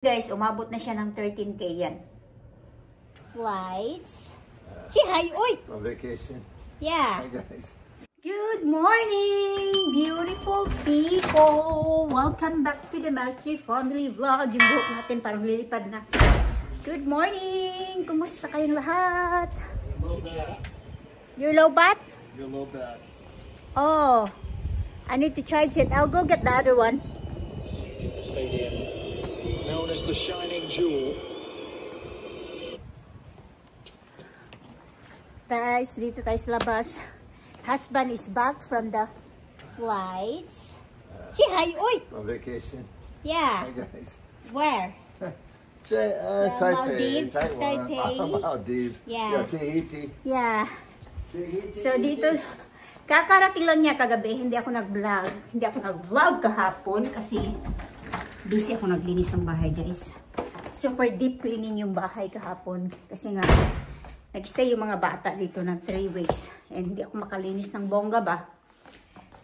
Guys, umabot na siya ng 13K yan. Flights. Say hi, oy! On vacation. Yeah. Hi guys. Good morning, beautiful people! Welcome back to the Machi Family Vlog. Yung buhok natin parang lilipad na. Good morning! Kumusta kayong lahat? Your low bat? Your low bat. Oh, I need to charge it. I'll go get the other one. In the stadium, known as the Shining Jewel. Guys, dito tayo sa labas. Husband is back from the flights. Say hi, oy! On vacation. Yeah. Hi guys. Where? Taipei. Maldives, Taiwan. Taipei. Maldives. Yeah. Tahiti. Yeah. Tahiti. So dito, kakarating lang niya kagabi. Hindi ako nag-vlog. Hindi ako nag-vlog kahapon kasi busy ako naglinis ng bahay, guys. Super deep cleaning yung bahay kahapon. Kasi nga, nag-stay yung mga bata dito ng 3 weeks. And hindi ako makalinis ng bongga ba.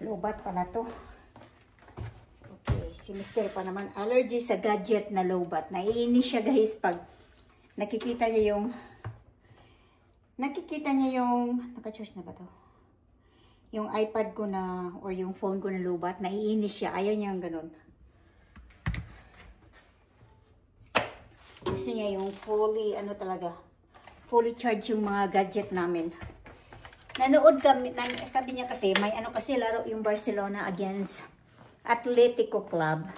Lobat pala to. Okay, si Mr. pa naman. Allergy sa gadget na lobat. Naiinis siya, guys, pag nakikita niya yung naka-charge na ba to? Yung iPad ko na, or yung phone ko na lobat, naiinis siya. Ayaw niya yung ganun. Gusto niya yung fully, fully charged yung mga gadget namin. Nanood kami, sabi niya kasi, may laro yung Barcelona against Atletico Club.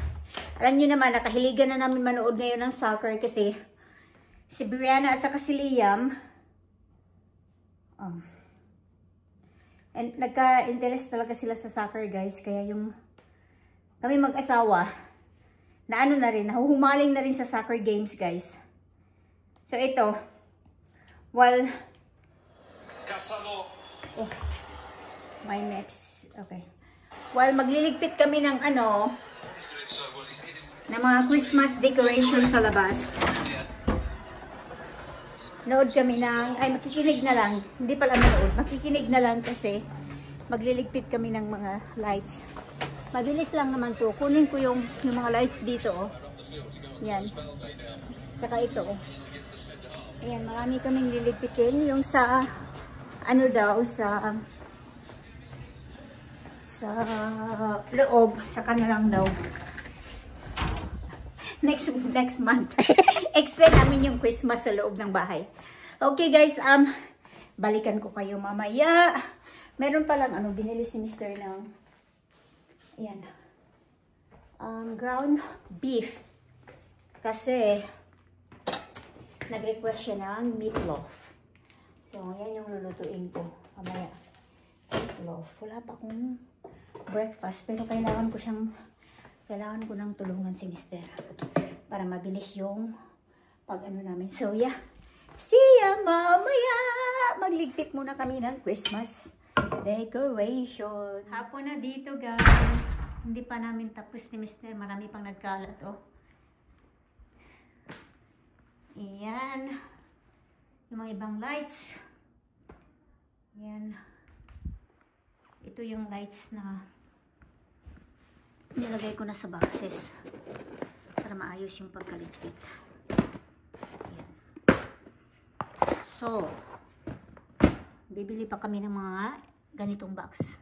Alam niyo naman, nakahiligan na namin manood ngayon ng soccer kasi si Brianna at saka si Liam, and nagka-interest talaga sila sa soccer, guys. Kaya yung kami mag-asawa, na nahuhumaling na rin sa soccer games, guys. So ito, while my next, okay. While magliligpit kami ng ng mga Christmas decoration sa labas. Nood kami makikinig na lang. Hindi pala manood, makikinig na lang kasi magliligpit kami ng mga lights. Mabilis lang naman to. Kunin ko yung mga lights dito, oh. Yan. Saka ito, oh. Ayan, marami kaming liligpitin. Yung sa, sa loob, saka na lang daw. Next month. Extend namin yung Christmas sa loob ng bahay. Okay, guys, balikan ko kayo mamaya. Meron palang, binili si Mr. ng, ayan, ground beef. Kasi, nag-request siya ng meatloaf. So, yan yung lulutuin ko. Mamaya, meatloaf. Wala pa akong breakfast, pero kailangan ko ng tulungan si Mr. Para mabilis yung namin. So, yeah. See ya mamaya! Magligpit muna kami ng Christmas decoration. Hapon na dito, guys. Hindi pa namin tapos ni Mr. Marami pang nagkalat, oh. Ayan. Yung mga ibang lights. Ayan. Ito yung lights na nilagay ko na sa boxes para maayos yung pagkaligpit. Ayan. So, bibili pa kami ng mga ganitong box.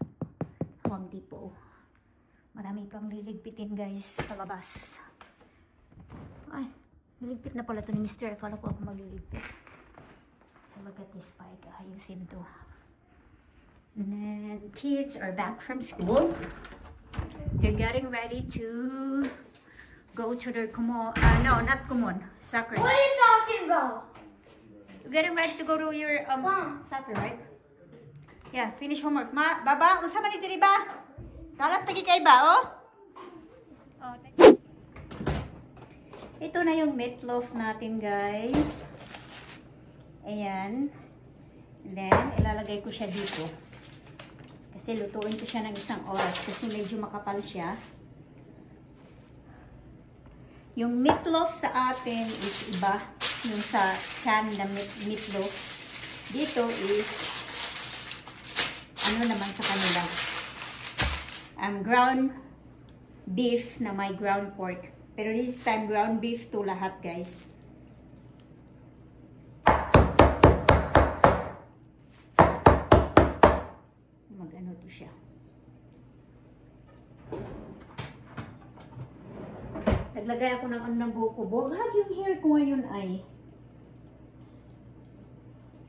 Home Depot. Marami pang liligpitin, guys, sa labas. Ay, niligpit na pala ito ni Mr. Akala ko ako magliligpit. So, look at this bike. Ayusin to. And then, kids are back from school. They're getting ready to go to their Kumon. No, not Kumon. Soccer. What are you talking about? You're getting ready to go to your soccer, right? Yeah, finish homework. Baba, unsa man diri ba? Kalat lagi kay ba, oh? Oh, ito na yung meatloaf natin, guys. Ayan. And then, ilalagay ko siya dito. Kasi lutuin ko siya ng 1 oras kasi medyo makapal siya. Yung meatloaf sa atin is iba. Yung sa can na meatloaf. Dito is naman sa kanila. Ground beef na may ground pork. Pero this time, ground beef to lahat, guys. Mag-ano to siya. Naglagay ako ng ano ng buhok ko. Bughag yung hair ko ngayon ay.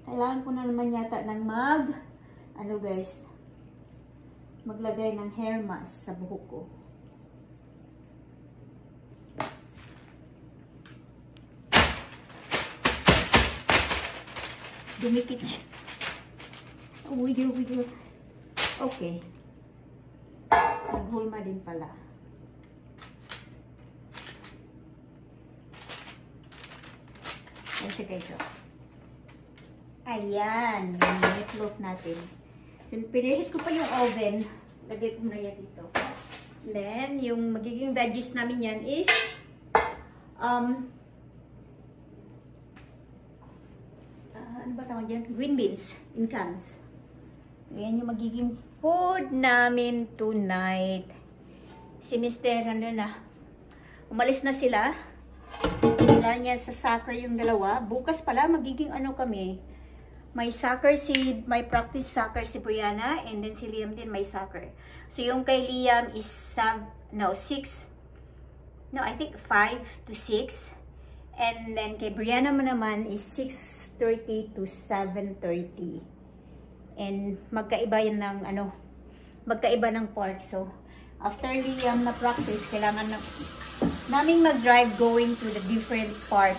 Kailangan ko na naman yata ng ano guys, maglagay ng hair mask sa buhok ko. Dumikit siya. Uy. Okay. Naghulma din pala. Ayan siya guys. Ayan. Yung meatloaf natin. Pinahit ko pa yung oven. Lagay ko na yan dito. Then, yung magiging veggies namin yan is ano ba tawag dyan? Green beans in cans. Ayan yung magiging food namin tonight. Si Mr. ano na, umalis na sila. Nila niya sa soccer yung dalawa. Bukas pala magiging ano kami. May soccer may practice soccer si Brianna, and then si Liam din may soccer. So yung kay Liam is 5 to 6. And then kay Brianna mo naman is 6:30 to 7:30. And magkaiba yan ng magkaiba ng park. So after Liam na practice, kailangan namin mag-drive going to the different park.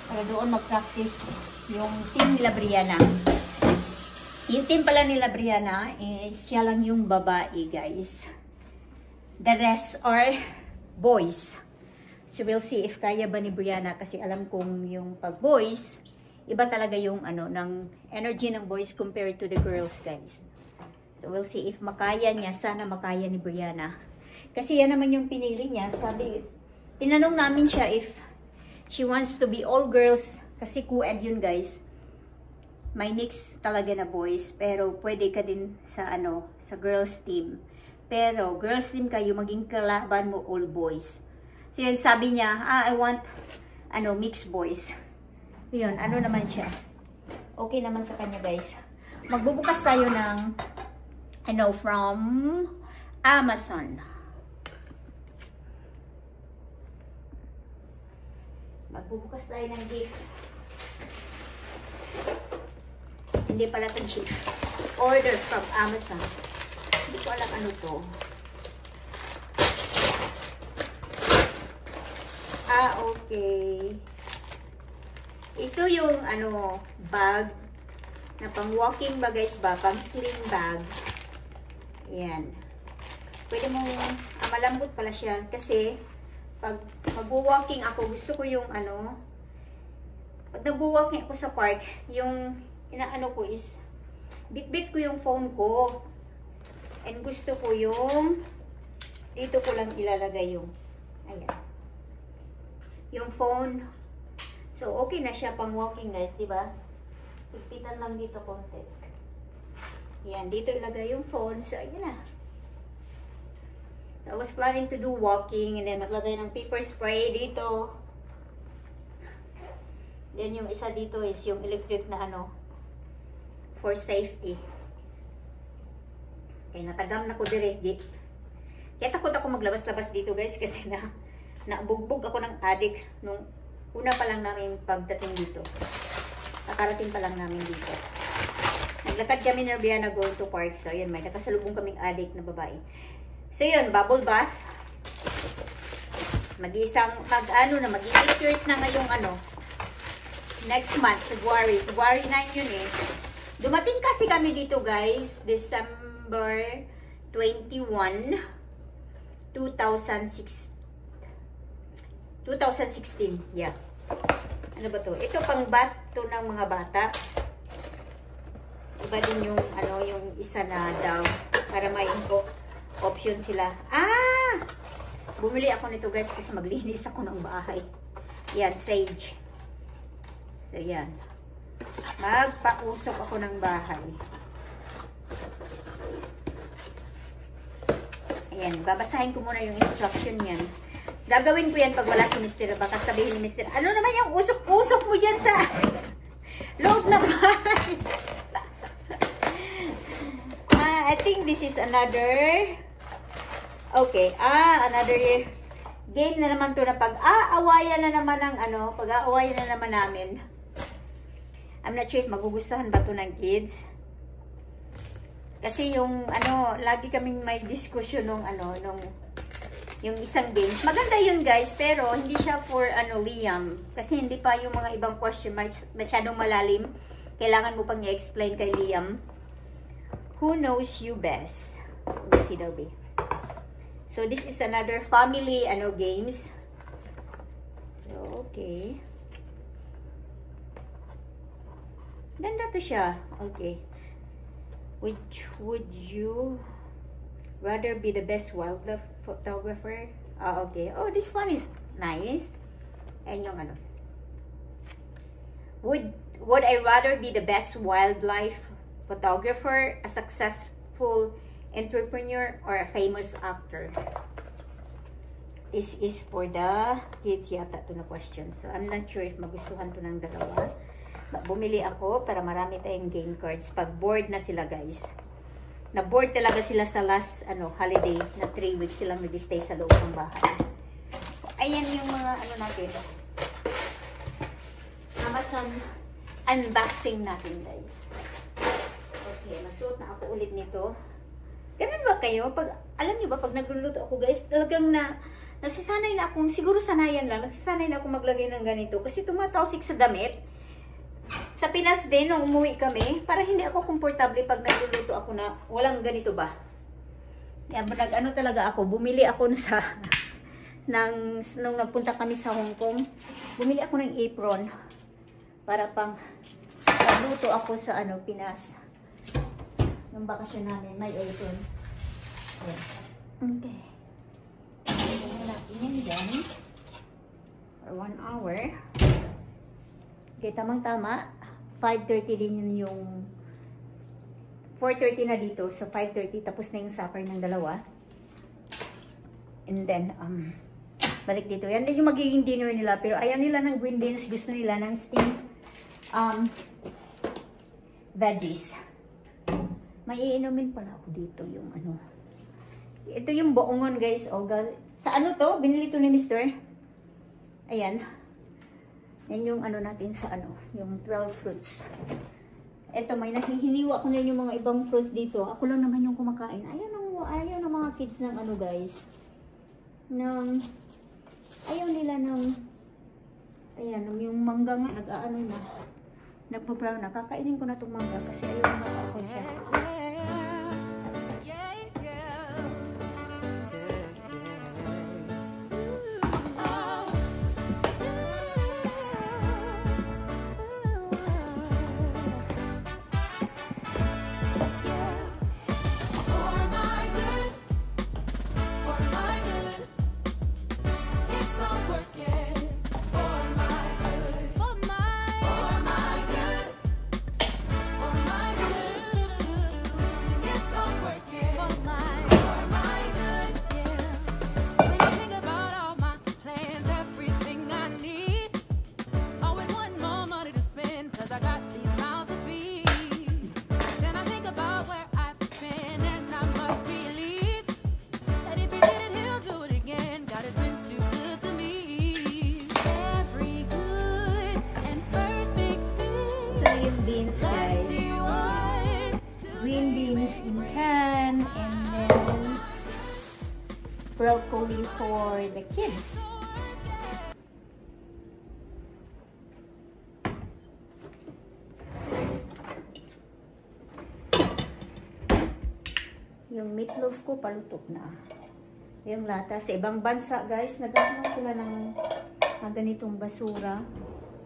Para doon mag-practice yung team nila Brianna. Yung team pala nila Brianna, siya lang yung babae, guys. The rest are boys. So we'll see if kaya ba ni Brianna, kasi alam kong yung pag boys, iba talaga yung ng energy ng boys compared to the girls, guys. So we'll see if makaya niya. Sana makaya ni Brianna. Kasi yan naman yung pinili niya. Sabi, tinanong namin siya if she wants to be all girls. Kasi co-ed yun, guys. May mix talaga na boys. Pero pwede ka din sa sa girls team. Pero girls team kayo, maging kalaban mo all boys. So yun, sabi niya, I want mixed boys. Yun, naman siya. Okay naman sa kanya, guys. Magbubukas tayo ng from Amazon. Magbubukas tayo ng gift. Hindi pala ito gift. Order from Amazon. Hindi ko alam ano to. Okay. Ito yung bag na pang walking bag, guys ba? Pang sling bag. Yan. Pwede mo, malambot pala siya. Kasi, pag mag-walking ako, gusto ko yung pag nag-walking ako sa park, yung ko is, bit-bit ko yung phone ko. And gusto ko yung, dito ko lang ilalagay yung, ayan. Yung phone. So, okay na siya pang walking, guys, diba? Pigpitan lang dito konti. Yan, dito ilagay yung phone. So, ayan na. I was planning to do walking and then maglagay ng paper spray dito. Then yung isa dito is yung electric na for safety. Okay, natagam na ko direct. Kaya takot ako maglabas-labas dito, guys, kasi nabugbog ako ng adik nung una pa lang namin pagdating dito. Nakarating pa lang namin dito. Naglakad kami na Brianna going to park. So, yun, may nakasalubong kaming adik na babae. So, yun, bubble bath. Mag-8 years na ngayong next month, February 9 yun eh. Dumating kasi kami dito, guys, December 21, 2016. Yeah. Ano ba to? Ito pang bath to ng mga bata. Iba din yung yung isa na daw para may option sila. Bumili ako nito, guys, kasi maglinis ako ng bahay. Yan, sage. So yan. Magpausok ako ng bahay. Ayan, babasahin ko muna yung instruction yan. Gagawin ko yan pag wala si Mr. Baka sabihin ni Mr. Ano naman yung usok-usok mo dyan sa loob na bahay? I think this is another... Okay, another game na naman to na pag-aawayan na naman ng ano, pag-aawayan na naman namin. I'm not sure if magugustuhan ba to ng kids. Kasi yung ano, lagi kaming may discussion nung ano, yung isang games. Maganda yun guys, pero hindi siya for ano, Liam. Kasi hindi pa yung mga ibang question masyadong malalim. Kailangan mo pang i-explain kay Liam. Who knows you best? Si Dobby. So this is another family ano games. So, okay. Ganda to siya. Okay. Which would you rather be the best wildlife photographer? Okay. Oh, this one is nice. And yung ano. Would I rather be the best wildlife photographer, a successful entrepreneur, or a famous actor? This is for the kids yata to na question. So, I'm not sure if magustuhan to ng dalawa. Bumili ako para marami tayong game cards. Pag bored na sila guys. Na-bored talaga sila sa last holiday na 3 weeks silang nag-stay sa loob ng bahay. Ayan yung mga ano natin. Amazon unboxing natin guys. Okay, magsuot na ako ulit nito. Ganun ba kayo? Alam niyo ba, pag nagluluto ako guys, talagang nasisanay na akong, siguro sanayan lang, nasisanay na akong maglagay ng ganito. Kasi tumatalsik sa damit. Sa Pinas din, nung umuwi kami, para hindi ako komportable pag nagluluto ako na walang ganito ba. Yan, nag-ano talaga ako, bumili ako sa, nung nagpunta kami sa Hong Kong, bumili ako ng apron para pang nagluto ako sa Pinas. Nung bakasyon namin, may apron. Okay. Ito natin yan dyan. For 1 hour. Okay, tamang-tama. 5:30 din yun yung 4:30 na dito. So, 5:30. Tapos na yung supper ng dalawa. And then, balik dito. Yan din yung magiging dinner nila. Pero ayaw nila ng green beans. Gusto nila ng steamed veggies. May iinumin pala ako dito yung ano. Ito yung boongon guys. O, sa ano to? Binili to ni Mr. Ayan. Yan yung ano natin sa yung 12 fruits. Ito, may nahihiniwa ko na yung mga ibang fruits dito. Ako lang naman yung kumakain. Ayaw ng mga kids ng guys. Ayaw nila ng, ayan, yung mangga nga, nag-aano na. Nagpa-brown na. Kakainin ko na itong mangga kasi ayaw na ako siya. Broccoli for the kids. Yung meatloaf ko palutok na. Yung lata sa ibang bansa guys, nagkakaroon sila ng ganitong basura.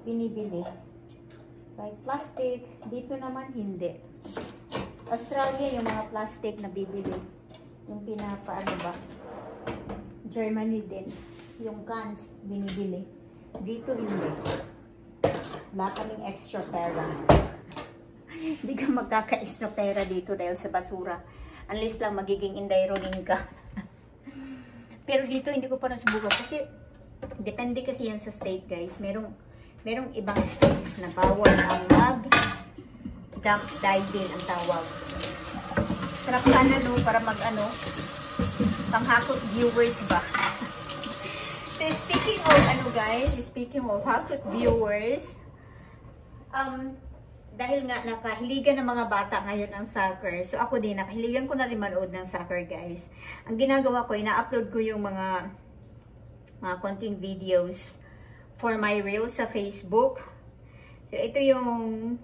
Binibili. Like plastic. Dito naman hindi. Australia yung mga plastic na bibili. Yung pinapaano ba? Germany din. Yung cans, binibili. Dito hindi. Wala kaming extra pera. Hindi ka magkaka-extra pera dito dahil sa basura. Unless lang magiging indayroning ka. Pero dito hindi ko pa nasubukan kasi depende kasi yan sa state, guys. Merong ibang states na bawal ang mag-duck diving ang tawag. Sarap sana no, para mag-ano, panghakot viewers ba? So, speaking of ano guys, speaking of hakot viewers, dahil nga nakahiligan ng mga bata ngayon ang soccer, so ako din, nakahiligan ko na rin manood ng soccer guys. Ang ginagawa ko, ina-upload ko yung mga konting videos for my reels sa Facebook. So, ito yung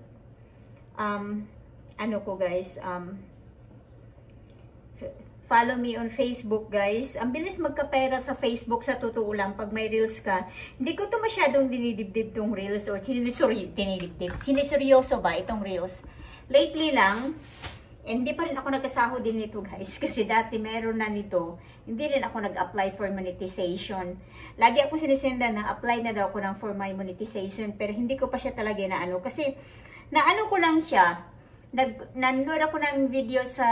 ano ko guys, follow me on Facebook guys. Ang bilis magkapera sa Facebook sa totoo lang pag may reels ka. Hindi ko to masyadong dinidibdib tong reels or siniseryoso ba itong reels. Lately lang, hindi pa rin ako nagkasahod din nito guys. Kasi dati meron na nito. Hindi rin ako nag-apply for monetization. Lagi ako sinisenda na apply na daw ako ng for my monetization. Pero hindi ko pa siya talaga naano. Kasi naano ko lang siya. Nanood ako ng video sa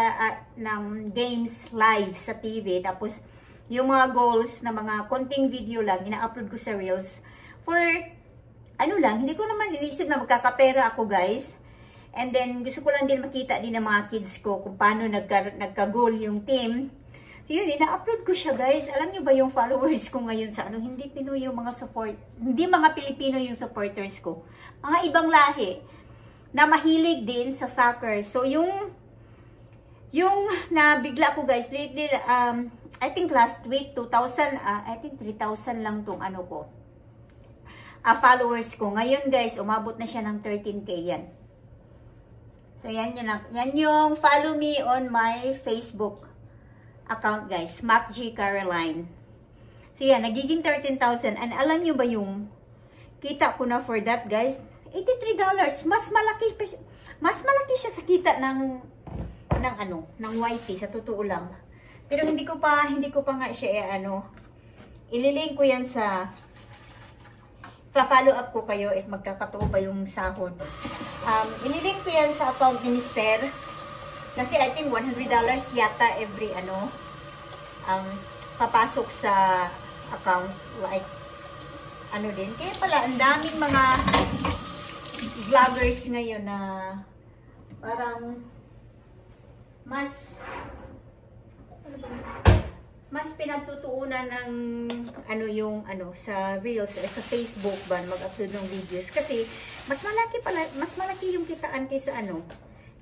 ng games live sa TV, tapos yung mga goals na mga konting video lang ina-upload ko sa reels for ano lang, hindi ko naman inisip na magkakapera ako guys. And then gusto ko lang din makita din ng mga kids ko kung paano nagka-goal yung team. So yun, ina-upload ko siya guys. Alam niyo ba yung followers ko ngayon sa ano, hindi Pinoy yung mga hindi mga Pilipino yung supporters ko, mga ibang lahi na mahilig din sa soccer. So, yung nabigla ko guys, lately, I think last week, 2,000, I think 3,000 lang tong ano ko, followers ko. Ngayon guys, umabot na siya ng 13K yan. So, yan yung follow me on my Facebook account guys, Mac G Caroline. So, yan, nagiging 13,000. And alam nyo ba yung kita ko na for that guys? $83. Mas malaki siya sa kita ng YT sa totoo lang. Pero hindi ko pa nga siya ililink ko yan sa pa-follow up ko kayo if magkakatuo pa yung sahod. Ililink ko yan sa account ni Mr. Kasi I think $100 yata every papasok sa account like din. Kaya pala ang daming mga vloggers ngayon na parang mas pinagtutuunan ng sa reels or sa Facebook ba mag-upload ng videos kasi mas malaki yung kitaan kaysa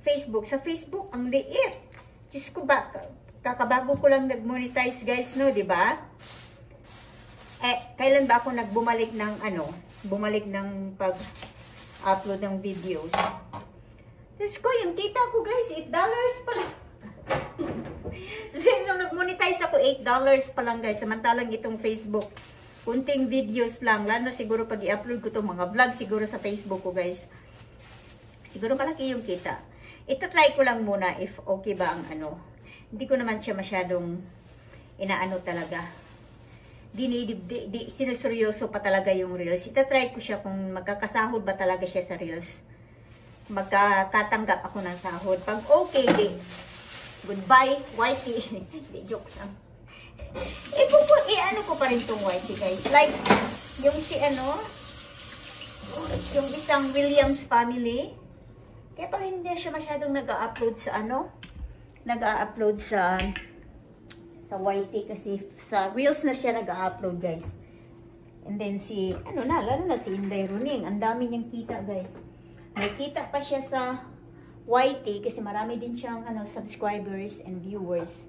Facebook. Sa Facebook ang liit. Diyos ko ba, kakabago ko lang nag-monetize guys, no, di ba? Kailan ba ako bumalik ng pag-upload ng videos? Diyos ko, yung kita ko guys, $8 pa lang. So, nung nag-monetize ako, $8 pa lang guys. Samantalang itong Facebook, kunting videos lang. Lalo siguro pag i-upload ko itong mga vlog siguro sa Facebook ko guys. Siguro malaki yung kita. Ita-try ko lang muna if okay ba ang Hindi ko naman siya masyadong talaga. Sinuseryoso pa talaga yung reels. Ita-try ko siya kung magkakasahod ba talaga siya sa reels. Magkakatanggap ako ng sahod. Pag okay, goodbye, YT. Hindi, joke lang. Ano ko pa rin tong YT, guys. Like, yung yung isang Williams family. Kaya pag hindi siya masyadong nag-upload sa nag-upload sa YT kasi sa Reels na siya nag-upload, guys. And then lalo na si Inday Runing. Ang dami niyang kita, guys. May kita pa siya sa YT kasi marami din siyang subscribers and viewers.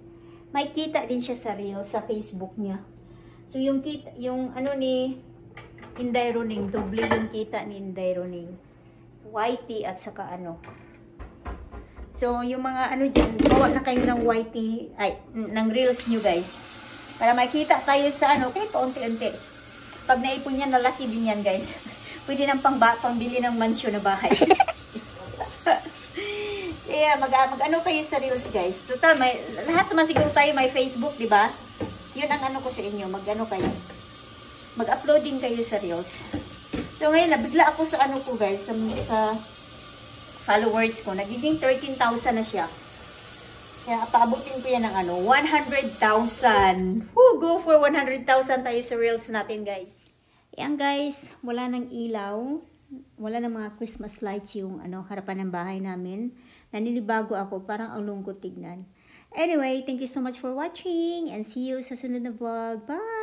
May kita din siya sa Reels sa Facebook niya. So yung kita, ni Inday Runing, doble yung kita ni Inday Runing. YT at saka So yung mga dyan, gawa na kayo ng YT, ng Reels nyo guys. Para makita tayo sa kahit paunti-unti. Pag naipon yan, nalaki din yan guys. Pwede nang pangbili ng mansyon na bahay. Yeah, mag-ano kayo sa Reels guys. Total, lahat naman siguro tayo may Facebook, di ba? Yun ang ko sa inyo, mag-ano kayo. Mag-upload din kayo sa Reels. So ngayon, nabigla ako sa ko guys, sa followers ko. Nagiging 13,000 na siya. Kaya paabutin ko yan ng 100,000. Woo, go for 100,000 tayo sa reels natin, guys. Yan, guys, wala nang ilaw. Wala nang mga Christmas lights yung harapan ng bahay namin. Naninibago ako, parang ang lungkot tignan. Anyway, thank you so much for watching and see you sa sunod na vlog. Bye!